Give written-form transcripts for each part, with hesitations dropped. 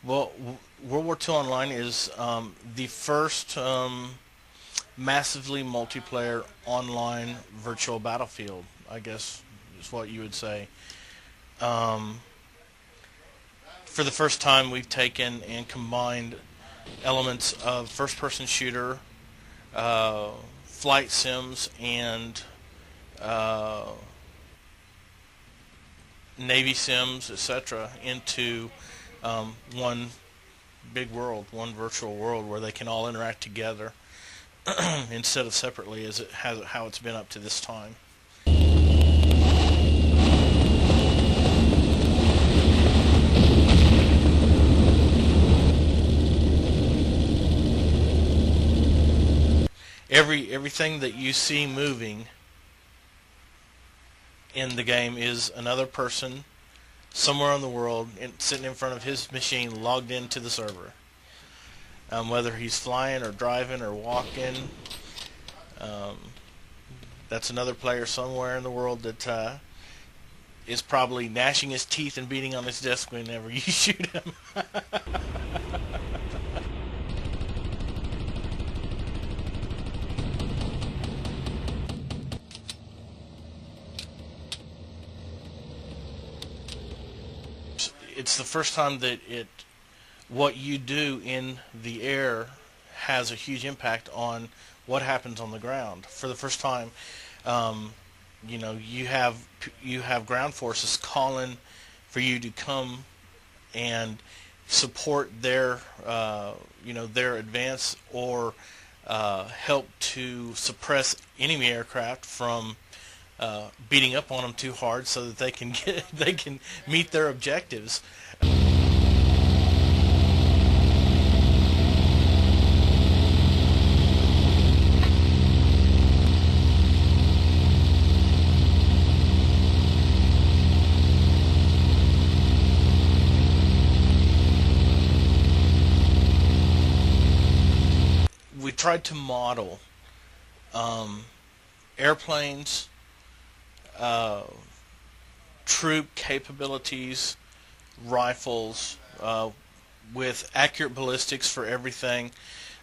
Well, World War II Online is the first massively multiplayer online virtual battlefield, I guess is what you would say. Um, for the first time, we've taken and combined elements of first-person shooter, uh, flight sims, and uh, Navy sims, etc., into one big world, one virtual world where they can all interact together instead of separately as it has how it's been up to this time. Everything that you see moving in the game is another person somewhere in the world sitting in front of his machine logged into the server. Whether he's flying or driving or walking, um, that's another player somewhere in the world that is probably gnashing his teeth and beating on his desk whenever you shoot him. It's the first time that what you do in the air has a huge impact on what happens on the ground. For the first time, you have ground forces calling for you to come and support their their advance or help to suppress enemy aircraft from beating up on them too hard so that they can meet their objectives. We tried to model airplanes, troop capabilities, rifles, with accurate ballistics for everything.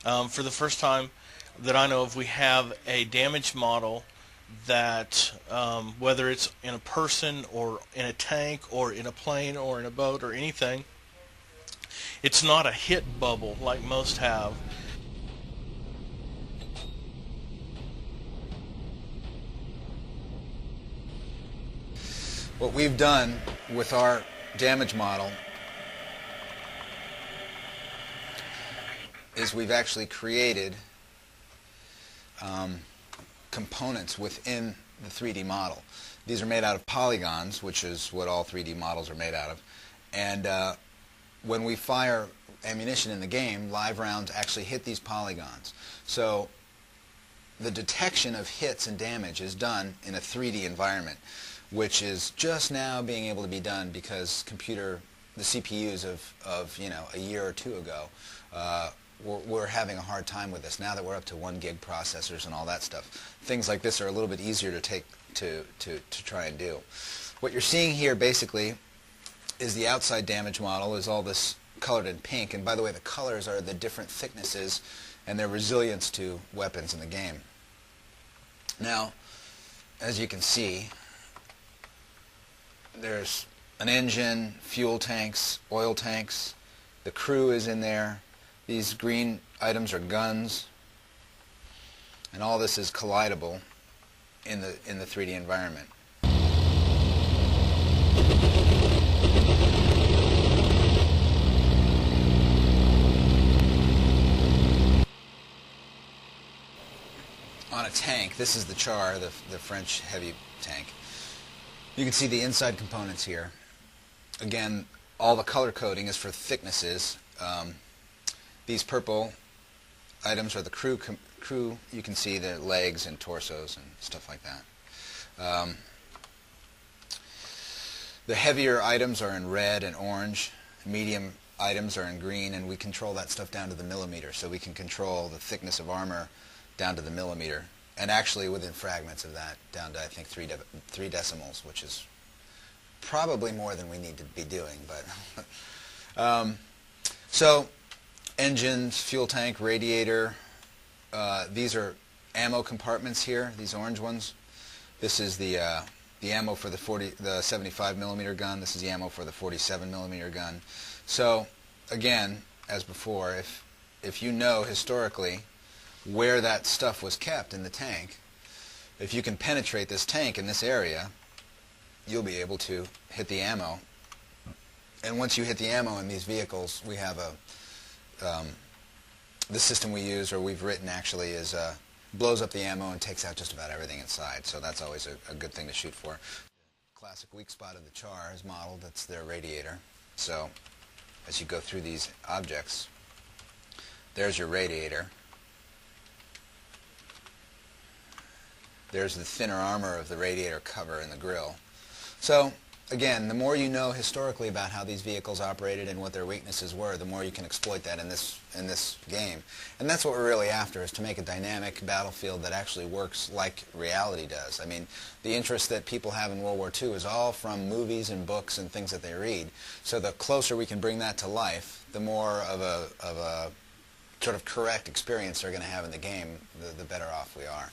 For the first time that I know of, we have a damage model that, whether it's in a person or in a tank or in a plane or in a boat or anything, it's not a hit bubble like most have. What we've done with our damage model is we've actually created components within the 3D model. These are made out of polygons, which is what all 3D models are made out of. And when we fire ammunition in the game, live rounds actually hit these polygons. So the detection of hits and damage is done in a 3D environment, which is just now being able to be done because the CPUs of a year or two ago we're having a hard time with this. Now that we're up to 1 gig processors and all that stuff, things like this are a little bit easier to take to try and do. What you're seeing here basically is the outside damage model, is all this colored in pink, and by the way, the colors are the different thicknesses and their resilience to weapons in the game. Now, as you can see, there's an engine, fuel tanks, oil tanks, the crew is in there, these green items are guns, and all this is collidable in the 3D environment. On a tank, this is the Char, the French heavy tank. You can see the inside components here. Again, all the color coding is for thicknesses. These purple items are the crew. You can see their legs and torsos and stuff like that. The heavier items are in red and orange. Medium items are in green, and we control that stuff down to the millimeter. So we can control the thickness of armor down to the millimeter, and actually within fragments of that down to, I think, 3 decimals, which is probably more than we need to be doing. But so engines, fuel tank, radiator. These are ammo compartments here. These orange ones. This is the ammo for the 75 millimeter gun. This is the ammo for the 47 millimeter gun. So again, as before, if you know historically where that stuff was kept in the tank, if you can penetrate this tank in this area, you'll be able to hit the ammo. And once you hit the ammo in these vehicles, we have the system we use, or we've written actually, is blows up the ammo and takes out just about everything inside. So that's always a good thing to shoot for. Classic weak spot of the Char is modeled. That's their radiator. So as you go through these objects, there's your radiator. There's the thinner armor of the radiator cover and the grille. So again, the more you know historically about how these vehicles operated and what their weaknesses were, the more you can exploit that in this game. And that's what we're really after, is to make a dynamic battlefield that actually works like reality does. I mean, the interest that people have in World War II is all from movies and books and things that they read. So the closer we can bring that to life, the more of a sort of correct experience they're going to have in the game, the better off we are.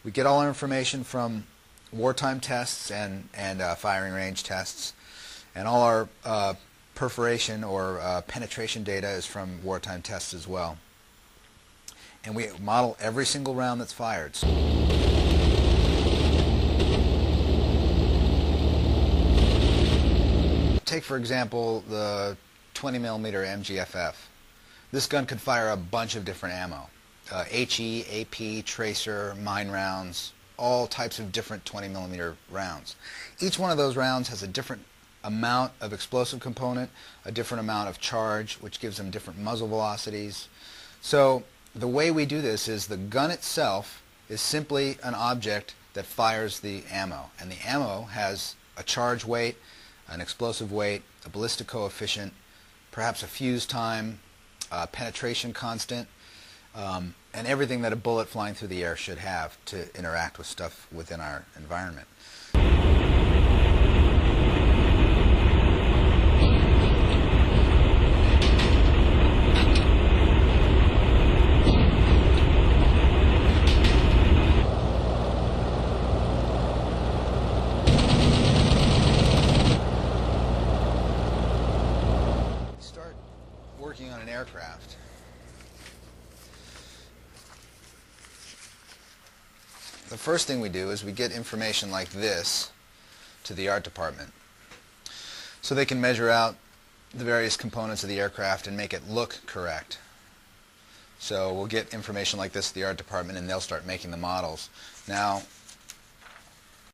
We get all our information from wartime tests and firing range tests, and all our perforation or penetration data is from wartime tests as well. And we model every single round that's fired. Take, for example, the 20 millimeter MGFF. This gun could fire a bunch of different ammo. HE, AP, tracer, mine rounds, all types of different 20 millimeter rounds. Each one of those rounds has a different amount of explosive component, a different amount of charge, which gives them different muzzle velocities. So the way we do this is the gun itself is simply an object that fires the ammo, and the ammo has a charge weight, an explosive weight, a ballistic coefficient, perhaps a fuse time, penetration constant, and everything that a bullet flying through the air should have to interact with stuff within our environment. Start working on an aircraft. The first thing we do is we get information like this to the art department, so they can measure out the various components of the aircraft and make it look correct. So we'll get information like this to the art department, and they'll start making the models. Now,